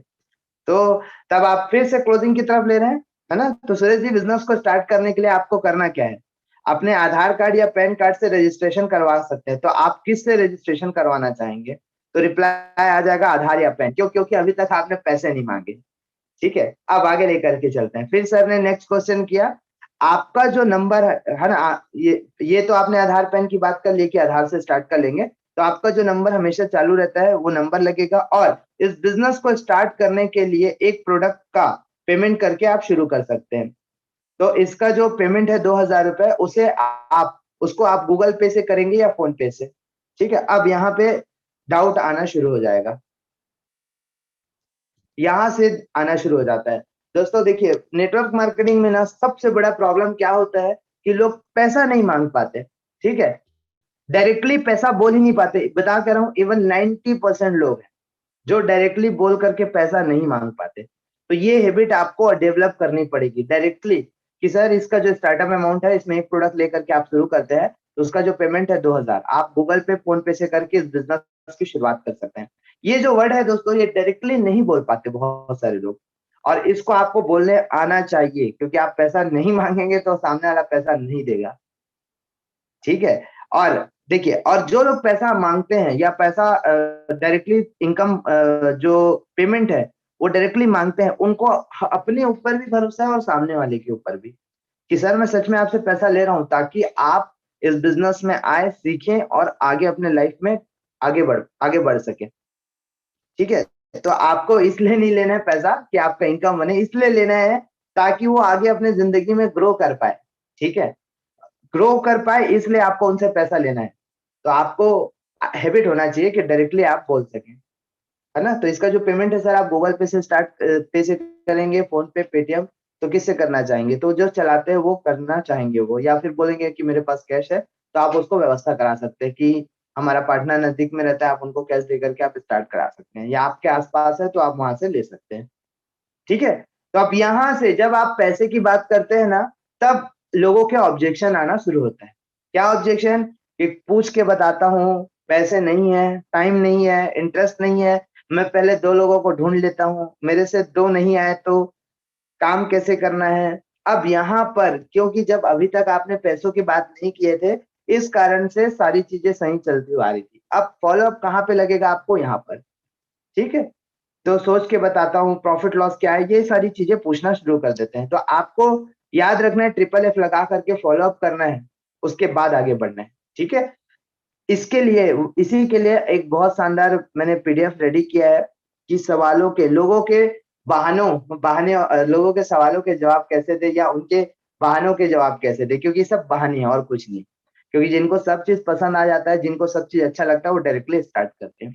तो तब आप फिर से क्लोजिंग की तरफ ले रहे हैं, है ना? तो सुरेश जी, बिजनेस को स्टार्ट करने के लिए आपको करना क्या है? अपने आधार कार्ड या पैन कार्ड से रजिस्ट्रेशन करवा सकते हैं। तो आप किस से रजिस्ट्रेशन करवाना चाहेंगे? तो रिप्लाई आ जाएगा आधार या पैन। क्यों? क्योंकि अभी तक आपने पैसे नहीं मांगे। ठीक है? अब आगे लेकर के चलते हैं। फिर सर ने नेक्स्ट क्वेश्चन किया, आपका जो नंबर है ना, ये तो आपने आधार पैन की बात कर ली कि आधार से स्टार्ट कर लेंगे। तो आपका जो नंबर हमेशा चालू रहता है वो नंबर लगेगा और इस बिजनेस को स्टार्ट करने के लिए एक प्रोडक्ट का पेमेंट करके आप शुरू कर सकते हैं। तो इसका जो पेमेंट है 2000 रुपए, उसे आप उसको आप गूगल पे से करेंगे या फोन पे से। ठीक है? अब यहाँ पे डाउट आना शुरू हो जाएगा, यहाँ से आना शुरू हो जाता है। दोस्तों देखिए, नेटवर्क मार्केटिंग में ना सबसे बड़ा प्रॉब्लम क्या होता है कि लोग पैसा नहीं मांग पाते। ठीक है? डायरेक्टली पैसा बोल ही नहीं पाते। बता के रहा हूँ, इवन 90% लोग हैं जो डायरेक्टली बोल करके पैसा नहीं मांग पाते। तो ये हैबिट आपको डेवलप करनी पड़ेगी डायरेक्टली कि सर इसका जो स्टार्टअप अमाउंट है, इसमें एक प्रोडक्ट लेकर के आप शुरू करते हैं, तो उसका जो पेमेंट है 2000, आप गूगल पे फोन पे से करके इस बिजनेस की शुरुआत कर सकते हैं। ये जो वर्ड है दोस्तों, ये डायरेक्टली नहीं बोल पाते बहुत सारे लोग, और इसको आपको बोलने आना चाहिए, क्योंकि आप पैसा नहीं मांगेंगे तो सामने वाला पैसा नहीं देगा। ठीक है? और देखिए, और जो लोग पैसा मांगते हैं या पैसा डायरेक्टली इनकम जो पेमेंट है वो डायरेक्टली मांगते हैं, उनको अपने ऊपर भी भरोसा है और सामने वाले के ऊपर भी कि सर मैं सच में आपसे पैसा ले रहा हूँ ताकि आप इस बिजनेस में आए, सीखें और आगे अपने लाइफ में आगे बढ़ सके। ठीक है? तो आपको इसलिए नहीं लेना है पैसा कि आपका इनकम बने, इसलिए लेना है ताकि वो आगे अपने जिंदगी में ग्रो कर पाए। ठीक है? ग्रो कर पाए, इसलिए आपको उनसे पैसा लेना है। तो आपको हैबिट होना चाहिए कि डायरेक्टली आप बोल सकें, है ना? तो इसका जो पेमेंट है सर, आप गूगल पे से पे से करेंगे, फोन पे, पेटीएम, तो किससे करना चाहेंगे? तो जो चलाते हैं वो करना चाहेंगे वो, या फिर बोलेंगे कि मेरे पास कैश है, तो आप उसको व्यवस्था करा सकते हैं कि हमारा पार्टनर नजदीक में रहता है, आप उनको कैश दे करके आप स्टार्ट करा सकते हैं, या आपके आसपास है तो आप वहां से ले सकते हैं। ठीक है? तो अब यहाँ से जब आप पैसे की बात करते हैं ना, तब लोगों के ऑब्जेक्शन आना शुरू होता है। क्या ऑब्जेक्शन? कि पूछ के बताता हूँ, पैसे नहीं है, टाइम नहीं है, इंटरेस्ट नहीं है, मैं पहले 2 लोगों को ढूँढ लेता हूँ, मेरे से 2 नहीं आए तो काम कैसे करना है? अब यहाँ पर क्योंकि जब अभी तक आपने पैसों की बात नहीं किए थे, इस कारण से सारी चीज़ें सही चलती हुँ आ रही थी। अब फ़ॉलो अप कहाँ पे लगेगा आपको? यहाँ पर। ठीक है? तो सोच के बताता हूँ, प्रॉफिट लॉस क्या है, ये सारी चीजें पूछना शुरू कर देते हैं। तो आपको याद रखना है, ट्रिपल एफ लगा करके फॉलो अप करना है, उसके बाद आगे बढ़ना है। ठीक है? इसके लिए, इसी के लिए एक बहुत शानदार मैंने पीडीएफ रेडी किया है कि सवालों के, लोगों के लोगों के सवालों के जवाब कैसे दे, या उनके बहानों के जवाब कैसे दे, क्योंकि सब बहाने हैं और कुछ नहीं। क्योंकि जिनको सब चीज पसंद आ जाता है, जिनको सब चीज अच्छा लगता है, वो डायरेक्टली स्टार्ट करते हैं।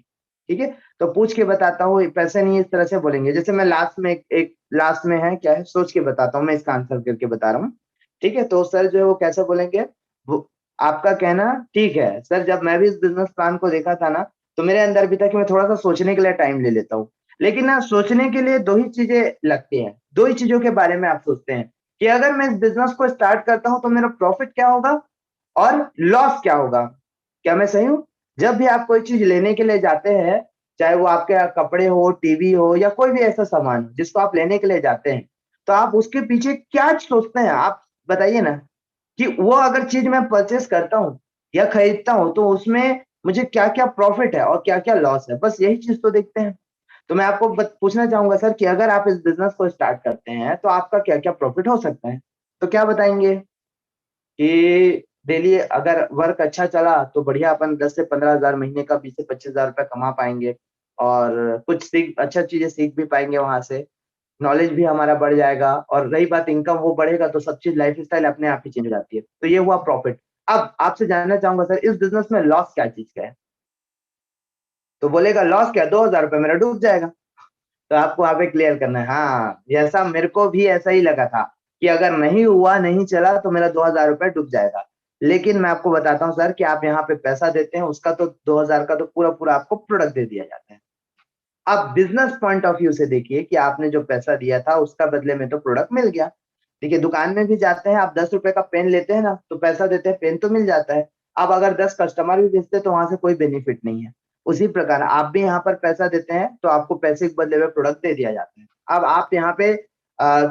ठीक है? तो पूछ के बताता हूँ, पैसे नहीं, इस तरह से बोलेंगे। जैसे मैं लास्ट में एक लास्ट में है क्या है, सोच के बताता हूँ, मैं इसका आंसर करके बता रहा हूँ। ठीक है? तो सर जो है वो कैसे बोलेंगे, वो आपका कहना ठीक है सर, जब मैं भी इस बिजनेस प्लान को देखा था ना, तो मेरे अंदर भी था कि मैं थोड़ा-सा सोचने के लिए टाइम ले लेता हूँ। लेकिन ना, सोचने के लिए 2 ही चीज़ें लगती हैं, 2 ही चीज़ों के बारे में आप सोचते हैं कि अगर मैं इस बिजनेस को स्टार्ट करता हूँ तो मेरा प्रॉफिट क्या होगा और लॉस क्या होगा? क्या मैं सही हूँ? जब भी आप कोई चीज़ लेने के लिए जाते हैं, चाहे वो आपके यहाँ कपड़े हो, टीवी हो, या कोई भी ऐसा सामान हो जिसको आप लेने के लिए जाते हैं, तो आप उसके पीछे क्या सोचते हैं, आप बताइए ना, कि वो अगर चीज मैं परचेस करता हूँ या खरीदता हूँ तो उसमें मुझे क्या क्या प्रॉफिट है और क्या क्या लॉस है, बस यही चीज तो देखते हैं। तो मैं आपको पूछना चाहूंगा सर कि अगर आप इस बिजनेस को स्टार्ट करते हैं तो आपका क्या क्या प्रॉफिट हो सकता है, तो क्या बताएंगे कि डेली अगर वर्क अच्छा चला तो बढ़िया अपन 10 से 15 हजार महीने का, 20 से 25 हजार रुपया कमा पाएंगे, और कुछ सीख, अच्छा चीजें सीख भी पाएंगे वहां से, नॉलेज भी हमारा बढ़ जाएगा, और रही बात इनकम, वो बढ़ेगा तो सब चीज लाइफ स्टाइल अपने आप ही चेंज हो जाती है। तो ये हुआ प्रॉफिट। अब आपसे जानना चाहूंगा सर, इस बिजनेस में लॉस क्या चीज का है, तो बोलेगा लॉस क्या, 2 हजार रुपये मेरा डूब जाएगा। तो आपको वहां पे क्लियर करना है, हाँ जैसा मेरे को भी ऐसा ही लगा था कि अगर नहीं हुआ, नहीं चला तो मेरा 2 हजार रुपये डूब जाएगा। लेकिन मैं आपको बताता हूँ सर कि आप यहाँ पे पैसा देते हैं, उसका तो 2 हजार का तो पूरा पूरा आपको प्रोडक्ट दे दिया जाता है। आप बिजनेस पॉइंट ऑफ व्यू से देखिए कि आपने जो पैसा दिया था उसका बदले में तो प्रोडक्ट मिल गया। देखिए दुकान में भी जाते हैं, आप 10 रुपए का पेन लेते हैं ना, तो पैसा देते हैं, पेन तो मिल जाता है। अब अगर 10 कस्टमर भी भेजते हैं तो वहां से कोई बेनिफिट नहीं है। उसी प्रकार आप भी यहाँ पर पैसा देते हैं तो आपको पैसे के बदले में प्रोडक्ट दे दिया जाता है। अब आप यहाँ पे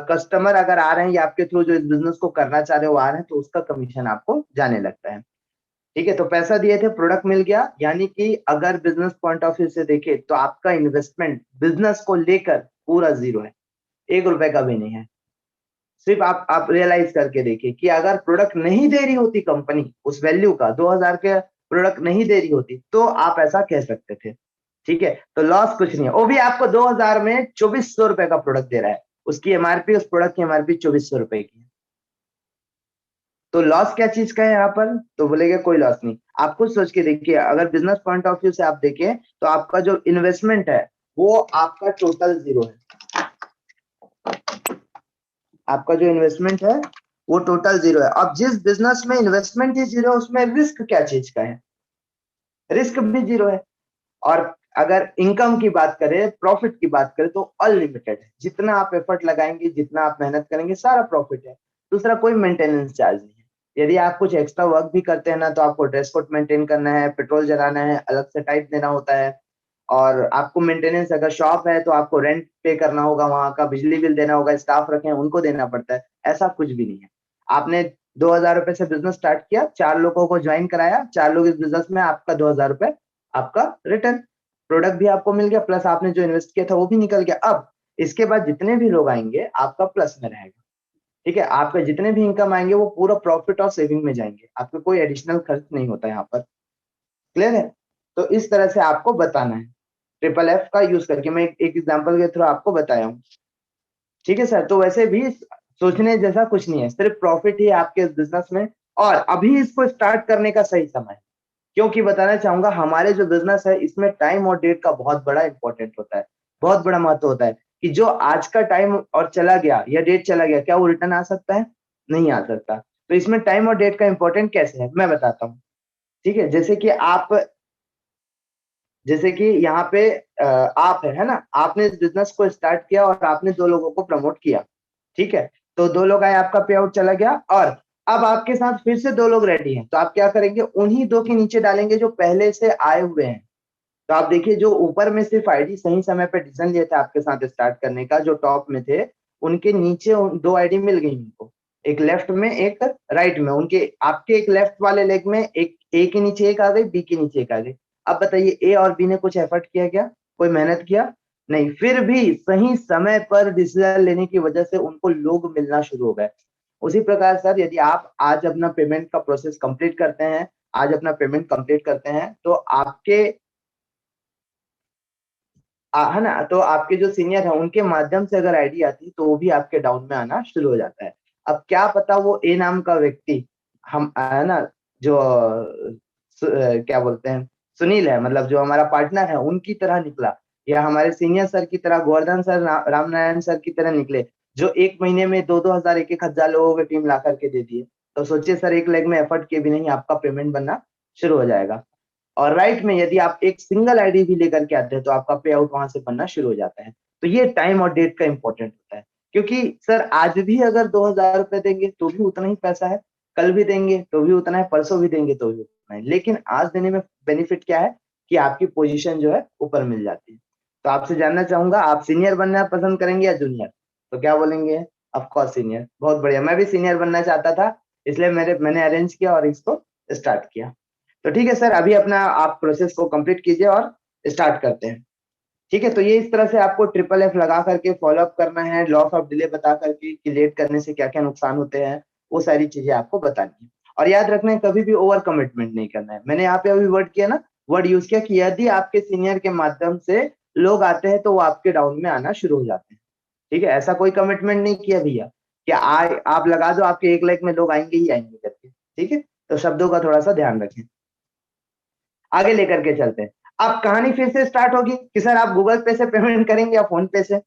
कस्टमर अगर आ रहे हैं या आपके थ्रू जो इस बिजनेस को करना चाह रहे हो आ रहे हैं, तो उसका कमीशन आपको जाने लगता है। ठीक है, तो पैसा दिए थे, प्रोडक्ट मिल गया, यानी कि अगर बिजनेस पॉइंट ऑफ व्यू से देखे तो आपका इन्वेस्टमेंट बिजनेस को लेकर पूरा जीरो है, 1 रुपए का भी नहीं है। सिर्फ आप रियलाइज करके देखिए कि अगर प्रोडक्ट नहीं दे रही होती कंपनी उस वैल्यू का, 2 हजार के प्रोडक्ट नहीं दे रही होती, तो आप ऐसा कह सकते थे। ठीक है, तो लॉस कुछ नहीं है, वो भी आपको 2 हजार में 2400 रुपए का प्रोडक्ट दे रहा है, उसकी एमआरपी, उस प्रोडक्ट की एमआरपी 2400 रुपए की है। तो लॉस क्या चीज का है यहाँ पर, तो बोलेगे कोई लॉस नहीं। आप खुद सोच के देखिए, अगर बिजनेस पॉइंट ऑफ व्यू से आप देखें तो आपका जो इन्वेस्टमेंट है वो आपका टोटल जीरो है। आपका जो इन्वेस्टमेंट है वो टोटल जीरो है। अब जिस बिजनेस में इन्वेस्टमेंट ही जीरो है उसमें रिस्क क्या चीज का है, रिस्क भी जीरो है। और अगर इनकम की बात करें, प्रॉफिट की बात करें, तो अनलिमिटेड है, जितना आप एफर्ट लगाएंगे, जितना आप मेहनत करेंगे, सारा प्रॉफिट है। दूसरा, कोई मेंटेनेंस चार्ज नहीं है। यदि आप कुछ एक्स्ट्रा वर्क भी करते हैं ना, तो आपको ड्रेस कोड मेंटेन करना है, पेट्रोल जलाना है, अलग से टाइप देना होता है, और आपको मेंटेनेंस, अगर शॉप है तो आपको रेंट पे करना होगा, वहां का बिजली बिल देना होगा, स्टाफ रखे हैं उनको देना पड़ता है। ऐसा कुछ भी नहीं है। आपने 2 हजार रुपए से बिजनेस स्टार्ट किया, 4 लोगों को ज्वाइन कराया, 4 लोग इस बिजनेस में, आपका 2 हजार रुपए आपका रिटर्न, प्रोडक्ट भी आपको मिल गया, प्लस आपने जो इन्वेस्ट किया था वो भी निकल गया। अब इसके बाद जितने भी लोग आएंगे आपका प्लस में रहेगा। ठीक है, आपके जितने भी इनकम आएंगे वो पूरा प्रॉफिट और सेविंग में जाएंगे, आपको कोई एडिशनल खर्च नहीं होता यहाँ पर। क्लियर है? तो इस तरह से आपको बताना है, ट्रिपल एफ का यूज करके मैं एक एग्जांपल के थ्रू आपको बताया हूँ। ठीक है सर, तो वैसे भी सोचने जैसा कुछ नहीं है, सिर्फ प्रॉफिट ही है आपके इस बिजनेस में, और अभी इसको स्टार्ट करने का सही समय है। क्योंकि बताना चाहूंगा, हमारे जो बिजनेस है इसमें टाइम और डेट का बहुत बड़ा इंपॉर्टेंट होता है, बहुत बड़ा महत्व होता है, कि जो आज का टाइम और चला गया या डेट चला गया, क्या वो रिटर्न आ सकता है? नहीं आ सकता। तो इसमें टाइम और डेट का इंपॉर्टेंट कैसे है मैं बताता हूँ। ठीक है, जैसे कि यहाँ पे आप है ना, आपने इस बिजनेस को स्टार्ट किया और आपने 2 लोगों को प्रमोट किया। ठीक है, तो 2 लोग आए, आपका पे आउट चला गया, और अब आपके साथ फिर से 2 लोग रेडी हैं, तो आप क्या करेंगे, उन्हीं 2 के नीचे डालेंगे जो पहले से आए हुए हैं। तो आप देखिए, जो ऊपर में सिर्फ आईडी सही समय पे डिसीजन लिए थे आपके साथ स्टार्ट करने का, जो टॉप में थे, उनके नीचे 2 आईडी मिल गई उनको, एक लेफ्ट में एक राइट में, उनके आपके एक लेफ्ट वाले लेग में एक ए के नीचे एक आ गई, बी के नीचे एक आ गई। अब बताइए, ए और बी ने कुछ एफर्ट किया क्या, कोई मेहनत किया? नहीं, फिर भी सही समय पर डिसीजन लेने की वजह से उनको लोग मिलना शुरू हो गए। उसी प्रकार सर, यदि आप आज अपना पेमेंट का प्रोसेस कंप्लीट करते हैं, आज अपना पेमेंट कंप्लीट करते हैं, तो आपके है ना, तो आपके जो सीनियर है उनके माध्यम से अगर आईडी आती तो वो भी आपके डाउन में आना शुरू हो जाता है। अब क्या पता वो ए नाम का व्यक्ति, हम है ना, जो क्या बोलते हैं, सुनील है, मतलब जो हमारा पार्टनर है, उनकी तरह निकला, या हमारे सीनियर सर की तरह, गोवर्धन सर, राम नारायण सर की तरह निकले, जो एक महीने में 2-2 हजार, 1-1 हजार लोगों की टीम ला करके दे दिए। तो सोचिए सर, एक लेग में एफर्ट किए भी नहीं आपका पेमेंट बनना शुरू हो जाएगा। और राइट में यदि आप एक सिंगल आईडी भी लेकर के आते हैं तो आपका पे आउट वहां से बनना शुरू हो जाता है। तो ये टाइम और डेट का इंपॉर्टेंट होता है, क्योंकि सर आज भी अगर 2 हजार रुपए देंगे तो भी उतना ही पैसा है, कल भी देंगे तो भी उतना है, परसों भी देंगे तो भी उतना है, लेकिन आज देने में बेनिफिट क्या है, कि आपकी पोजीशन जो है ऊपर मिल जाती है। तो आपसे जानना चाहूंगा, आप सीनियर बनना पसंद करेंगे या जूनियर? तो क्या बोलेंगे? Of course senior. बहुत बढ़िया, मैं भी सीनियर बनना चाहता था, इसलिए मैंने अरेंज किया और इसको स्टार्ट किया। तो ठीक है सर, अभी अपना आप प्रोसेस को कंप्लीट कीजिए और स्टार्ट करते हैं। ठीक है, तो ये इस तरह से आपको ट्रिपल एफ लगा करके फॉलो अप करना है, लॉस ऑफ डिले बता करके कि लेट करने से क्या क्या नुकसान होते हैं, वो सारी चीजें आपको बतानी है। और याद रखना है, कभी भी ओवर कमिटमेंट नहीं करना है। मैंने यहाँ पे अभी वर्ड किया ना, वर्ड यूज किया कि यदि आपके सीनियर के माध्यम से लोग आते हैं तो वो आपके डाउन में आना शुरू हो जाते हैं। ठीक है, ऐसा कोई कमिटमेंट नहीं किया भैया कि आप लगा दो आपके 1 लाख में लोग आएंगे ही आएंगे करके। ठीक है, तो शब्दों का थोड़ा सा ध्यान रखें। आगे लेकर के चलते हैं। अब कहानी फिर से स्टार्ट होगी कि सर आप गूगल पे से पेमेंट करेंगे या फोन पे से।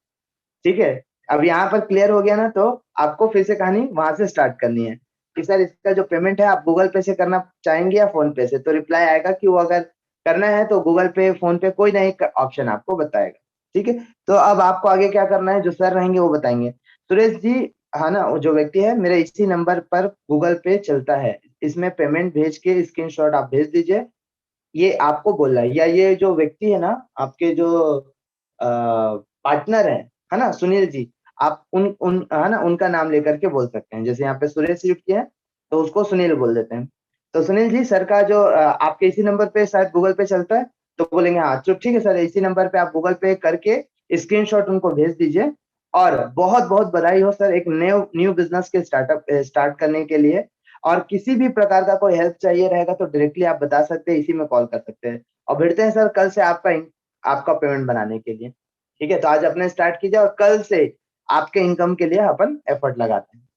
ठीक है, अब यहाँ पर क्लियर हो गया ना, तो आपको फिर से कहानी वहां से स्टार्ट करनी है कि सर इसका जो पेमेंट है आप गूगल पे से करना चाहेंगे या फोन पे से। तो रिप्लाई आएगा कि वो अगर करना है तो गूगल पे, फोन पे, कोई ना एक ऑप्शन आपको बताएगा। ठीक है, तो अब आपको आगे क्या करना है, जो सर रहेंगे वो बताएंगे। सुरेश जी, है ना, वो जो व्यक्ति है मेरे इसी नंबर पर गूगल पे चलता है, इसमें पेमेंट भेज के स्क्रीनशॉट आप भेज दीजिए, ये आपको बोल रहा है। या ये जो व्यक्ति है ना, आपके जो पार्टनर है ना, सुनील जी, आप उन उन है ना, उनका नाम लेकर के बोल सकते हैं। जैसे यहाँ पे सुरेश यूज किया है तो उसको सुनील बोल देते हैं। तो सुनील जी, सर का जो आपके इसी नंबर पे शायद गूगल पे चलता है, तो बोलेंगे हाँ तो ठीक है सर, इसी नंबर पे आप गूगल पे करके स्क्रीनशॉट उनको भेज दीजिए। और बहुत बहुत बधाई हो सर, एक न्यू न्यू बिजनेस के स्टार्ट करने के लिए। और किसी भी प्रकार का कोई हेल्प चाहिए रहेगा तो डायरेक्टली आप बता सकते हैं, इसी में कॉल कर सकते हैं। और भिड़ते हैं सर कल से आपका पेमेंट बनाने के लिए। ठीक है, तो आज अपने स्टार्ट कीजिए और कल से आपके इनकम के लिए अपन एफर्ट लगाते हैं।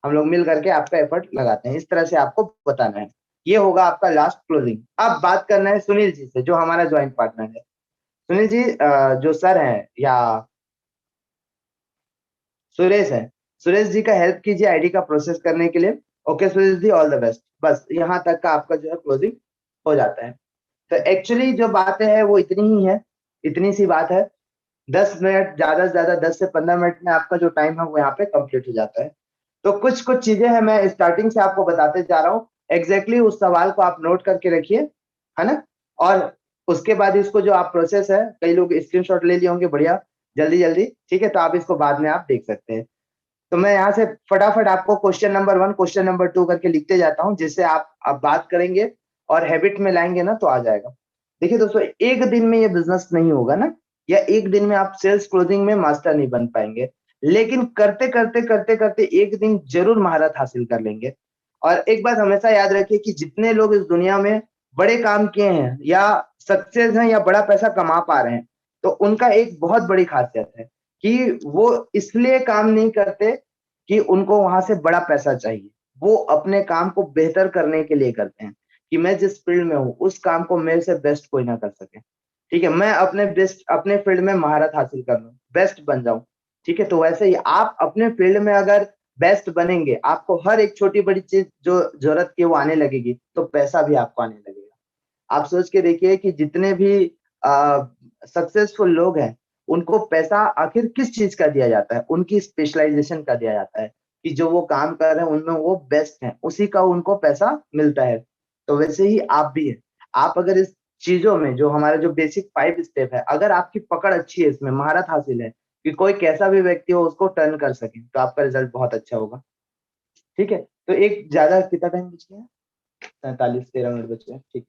हम लोग मिल करके आपका एफर्ट लगाते हैं, इस तरह से आपको बताना है। ये होगा आपका लास्ट क्लोजिंग। अब बात करना है सुनील जी से, जो हमारा ज्वाइंट पार्टनर है। सुनील जी, जो सर है या सुरेश है, सुरेश जी का हेल्प कीजिए आईडी का प्रोसेस करने के लिए। Okay Suresh ji, all the best. बस यहाँ तक का आपका जो है क्लोजिंग हो जाता है। तो एक्चुअली जो बातें है वो इतनी ही है, इतनी सी बात है। 10 मिनट, ज्यादा से ज्यादा 10 से 15 मिनट में आपका जो टाइम है वो यहाँ पे कंप्लीट हो जाता है। तो कुछ कुछ चीजें हैं, मैं स्टार्टिंग से आपको बताते जा रहा हूँ। एग्जैक्टली उस सवाल को आप नोट करके रखिए, है ना। और उसके बाद इसको जो आप प्रोसेस है, कई लोग स्क्रीनशॉट ले लिए होंगे, बढ़िया, जल्दी जल्दी। ठीक है, तो आप इसको बाद में आप देख सकते हैं। तो मैं यहाँ से फटाफट आपको क्वेश्चन नंबर 1, क्वेश्चन नंबर 2 करके लिखते जाता हूँ, जिससे आप बात करेंगे और हैबिट में लाएंगे ना तो आ जाएगा। देखिए दोस्तों, एक दिन में ये बिजनेस नहीं होगा ना, या एक दिन में आप सेल्स क्लोजिंग में मास्टर नहीं बन पाएंगे, लेकिन करते करते करते करते एक दिन जरूर महारत हासिल कर लेंगे। और एक बात हमेशा याद रखिए कि जितने लोग इस दुनिया में बड़े काम किए हैं या सक्सेस हैं या बड़ा पैसा कमा पा रहे हैं, तो उनका एक बहुत बड़ी खासियत है कि वो इसलिए काम नहीं करते कि उनको वहां से बड़ा पैसा चाहिए। वो अपने काम को बेहतर करने के लिए करते हैं कि मैं जिस फील्ड में हूँ उस काम को मेरे से बेस्ट कोई ना कर सके। ठीक है, मैं अपने फील्ड में महारत हासिल कर लूँ, बेस्ट बन जाऊं। ठीक है, तो वैसे ही आप अपने फील्ड में अगर बेस्ट बनेंगे, आपको हर एक छोटी बड़ी चीज जो जरूरत की वो आने लगेगी, तो पैसा भी आपको आने लगेगा। आप सोच के देखिए कि जितने भी सक्सेसफुल लोग हैं, उनको पैसा आखिर किस चीज का दिया जाता है? उनकी स्पेशलाइजेशन का दिया जाता है कि जो वो काम कर रहे हैं उनमें वो बेस्ट हैं, उसी का उनको पैसा मिलता है। तो वैसे ही आप भी है। आप अगर इस चीजों में, जो हमारे जो बेसिक 5 स्टेप है, अगर आपकी पकड़ अच्छी है, इसमें महारत हासिल है कि कोई कैसा भी व्यक्ति हो उसको टर्न कर सके, तो आपका रिजल्ट बहुत अच्छा होगा। ठीक है, तो एक ज्यादा कितना टाइम बच गया? 43-13 मिनट बचे हैं, ठीक।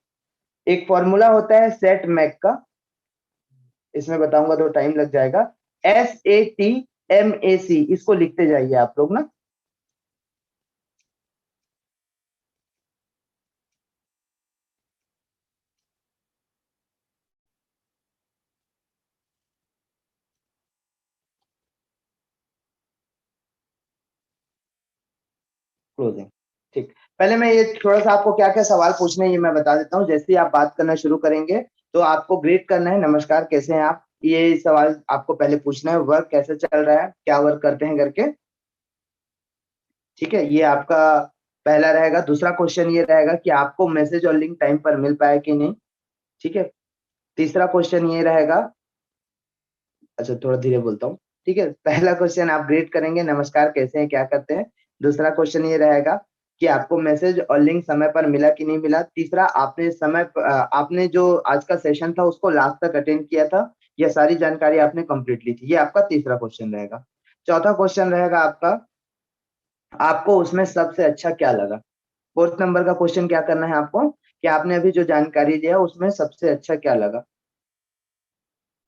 एक फॉर्मूला होता है सेट मैक का, इसमें बताऊंगा तो टाइम लग जाएगा। SATMAC, इसको लिखते जाइए आप लोग ना। क्लोजिंग, ठीक। पहले मैं ये थोड़ा सा आपको क्या क्या सवाल पूछने हैं ये मैं बता देता हूँ। जैसे ही आप बात करना शुरू करेंगे तो आपको ग्रीट करना है, नमस्कार कैसे हैं आप, ये सवाल आपको पहले पूछना है। वर्क कैसे चल रहा है, क्या वर्क करते हैं करके। ठीक है, ये आपका पहला रहेगा। दूसरा क्वेश्चन ये रहेगा कि आपको मैसेज और लिंक टाइम पर मिल पाया कि नहीं। ठीक है, तीसरा क्वेश्चन ये रहेगा, अच्छा थोड़ा धीरे बोलता हूँ। ठीक है, पहला क्वेश्चन आप ग्रीट करेंगे, नमस्कार कैसे हैं क्या करते हैं। दूसरा क्वेश्चन ये रहेगा कि आपको मैसेज और लिंक समय पर मिला कि नहीं मिला। तीसरा, आपने जो आज का सेशन था उसको लास्ट तक अटेंड किया था, यह सारी जानकारी आपने कंप्लीट ली थी। ये आपका तीसरा क्वेश्चन रहेगा। चौथा क्वेश्चन रहेगा आपको उसमें सबसे अच्छा क्या लगा। फोर्थ नंबर का क्वेश्चन क्या करना है आपको, कि आपने अभी जो जानकारी दिया उसमें सबसे अच्छा क्या लगा।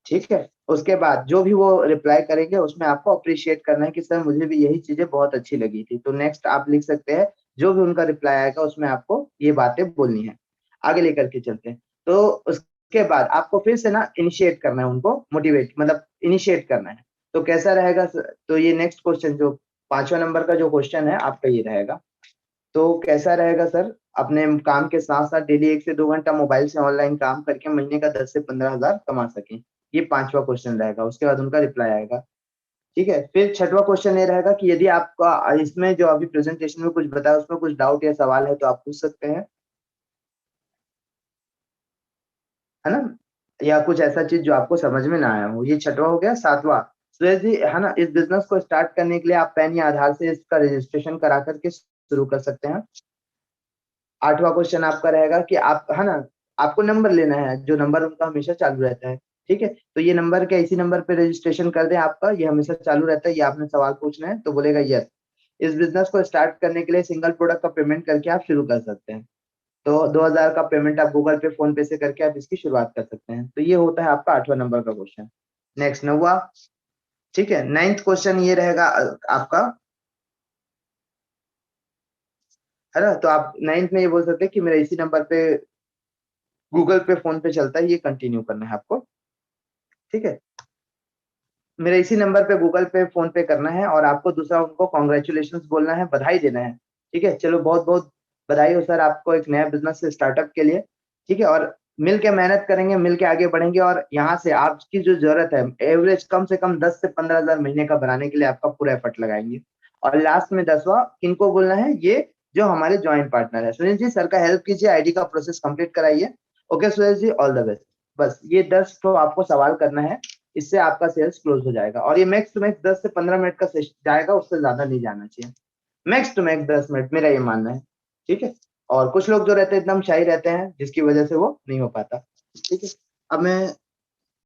ठीक है, उसके बाद जो भी वो रिप्लाई करेंगे उसमें आपको अप्रिशिएट करना है कि सर मुझे भी यही चीजें बहुत अच्छी लगी थी। तो नेक्स्ट आप लिख सकते हैं, जो भी उनका रिप्लाई आएगा उसमें आपको ये बातें बोलनी है। आगे लेकर के चलते हैं। तो उसके बाद आपको फिर से ना इनिशिएट करना है, उनको मोटिवेट मतलब इनिशिएट करना है। तो कैसा रहेगा तो ये नेक्स्ट क्वेश्चन जो 5वां नंबर का जो क्वेश्चन है आपका ये रहेगा। तो कैसा रहेगा सर, अपने काम के साथ साथ डेली 1 से 2 घंटा मोबाइल से ऑनलाइन काम करके महीने का 10 से 15,000 कमा सकें। ये 5वां क्वेश्चन रहेगा, उसके बाद उनका रिप्लाई आएगा। ठीक है, फिर 6वां क्वेश्चन ये रहेगा कि यदि आपका इसमें जो अभी प्रेजेंटेशन में कुछ बताया उसमें कुछ डाउट या सवाल है तो आप पूछ सकते हैं, है ना, या कुछ ऐसा चीज जो आपको समझ में ना आया हो। ये 6वां हो गया। 7वां, सुरेश जी है ना, इस बिजनेस को स्टार्ट करने के लिए आप पैन या आधार से इसका रजिस्ट्रेशन करा करके शुरू कर सकते हैं। 8वां क्वेश्चन आपका रहेगा कि आप है ना, आपको नंबर लेना है, जो नंबर उनका हमेशा चालू रहता है। ठीक है, तो ये नंबर क्या इसी नंबर पे रजिस्ट्रेशन कर दें आपका, ये हमेशा चालू रहता है। ये आपने सवाल पूछना है तो बोलेगा यस। इस बिजनेस को स्टार्ट करने के लिए सिंगल प्रोडक्ट का पेमेंट करके आप शुरू कर सकते हैं। तो 2,000 का पेमेंट आप गूगल पे फोन पे से करके आप इसकी शुरुआत कर सकते हैं। तो ये होता है आपका 8वां नंबर का क्वेश्चन। नेक्स्ट 9वां। ठीक है, 9th क्वेश्चन ये रहेगा आपका, है ना। तो आप 9th में ये बोल सकते हैं कि मेरा इसी नंबर पे गूगल पे फोन पे चलता है, ये कंटिन्यू करना है आपको। ठीक है, मेरा इसी नंबर पे गूगल पे फोन पे करना है और आपको दूसरा उनको कॉन्ग्रेचुलेशन बोलना है, बधाई देना है। ठीक है, चलो बहुत बहुत बधाई हो सर आपको एक नया बिजनेस स्टार्टअप के लिए। ठीक है, और मिल के मेहनत करेंगे, मिल के आगे बढ़ेंगे और यहाँ से आपकी जो जरूरत है एवरेज कम से कम 10 से 15,000 महीने का बनाने के लिए आपका पूरा एफर्ट लगाएंगे। और लास्ट में 10वां किनको बोलना है, ये जो हमारे ज्वाइंट पार्टनर है। सुनील जी सर का हेल्प कीजिए, आईडी का प्रोसेस कंप्लीट कराइए। Okay Suresh ji, all the best. बस ये 10 तो आपको सवाल करना है, इससे आपका सेल्स क्लोज हो जाएगा। और ये मैक्स टू मैक्स 10 से 15 मिनट का सेशन जाएगा, उससे ज्यादा नहीं जाना चाहिए। मैक्स टू मैक्स 10 मिनट, मेरा ये मानना है। ठीक है, और कुछ लोग जो रहते हैं एकदम शाई रहते हैं जिसकी वजह से वो नहीं हो पाता। ठीक है, अब मैं